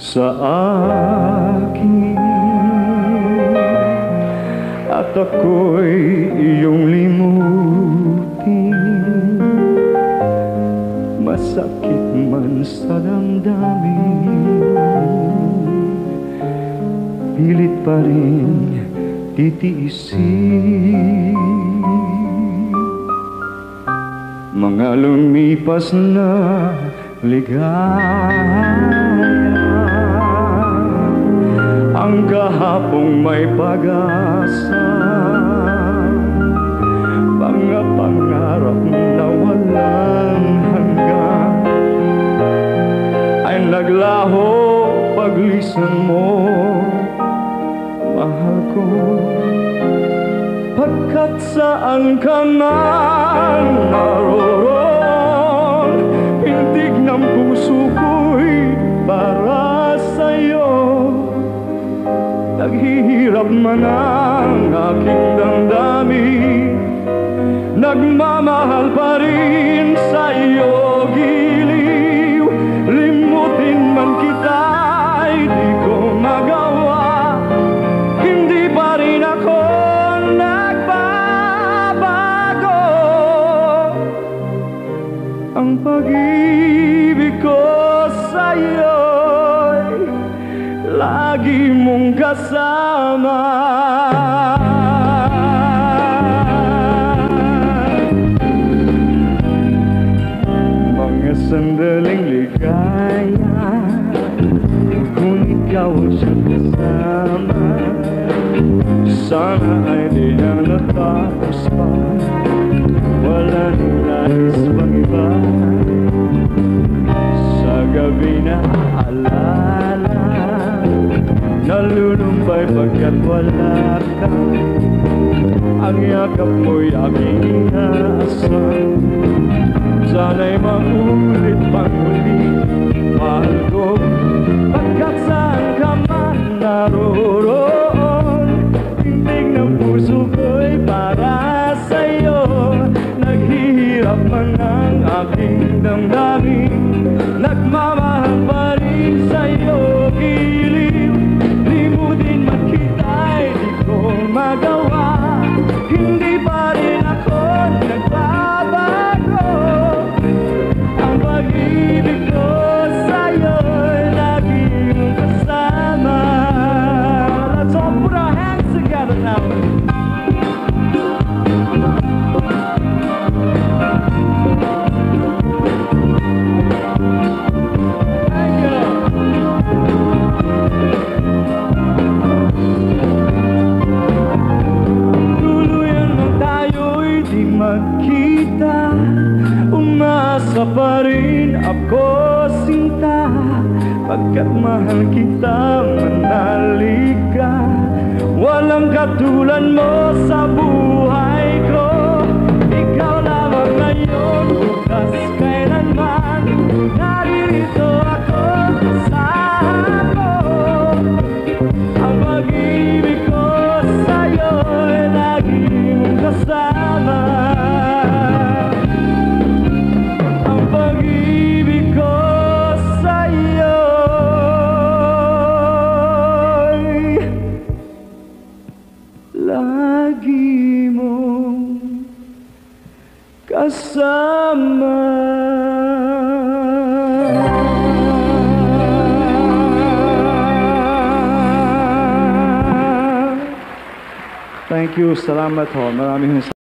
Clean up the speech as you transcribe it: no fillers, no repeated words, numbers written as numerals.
sa akin at ako'y iyong limutin. Masakit man sa damdamin, pilit pa rin titiisin. Mga lumipas na ligaya, ang kahapong may pag-asa, mga pangarap na walang hanggan ay naglaho paglisan mo, mahal ko. Pagkat saan ka man naroon, pintig ng puso ko'y para sa'yo. Naghihirap man ang aking damdamin, nagmamahal pa rin sa'yo, giliw. Limutin man kita'y di ko magawa, hindi pa rin ako nagbabago. Ang pag-ibig ko sa'yo'y lagi mong kasama. Mga sandaling ligaya, kung ikaw siyang kasama, sana ay di na natapos pa, wala nang nais pang iba. Sa gabi na alala, nalulumbay pagkat wala ka, ang yakap mo'y aking inaasahan. Sana'y maulit pang muli, mahal ko. Pagkat saan ka man naroon, tindig ng puso ko'y para sa'yo. Naghihirap man ang aking damdamin, nagmamahal pa rin sa'yo, giliw. Limutin man kita'y di ko magawa, hindi pa rin ako nagbabago. Ang pag-ibig ko sa'yo'y lagi mong kasama. Let's all put our hands together now. Magkita, umasa pa rin ako, sinta. Pagkat mahal kita, manali ka. Walang katulad mo sa buhay ko. Ikaw lamang ngayon, bukas kailanman. Narito ako, kasama ko. Ang pag-ibig ko sa'yo'y lagi mong kasama. Lagi mong kasama. Thank you. Salamat ho. Maraming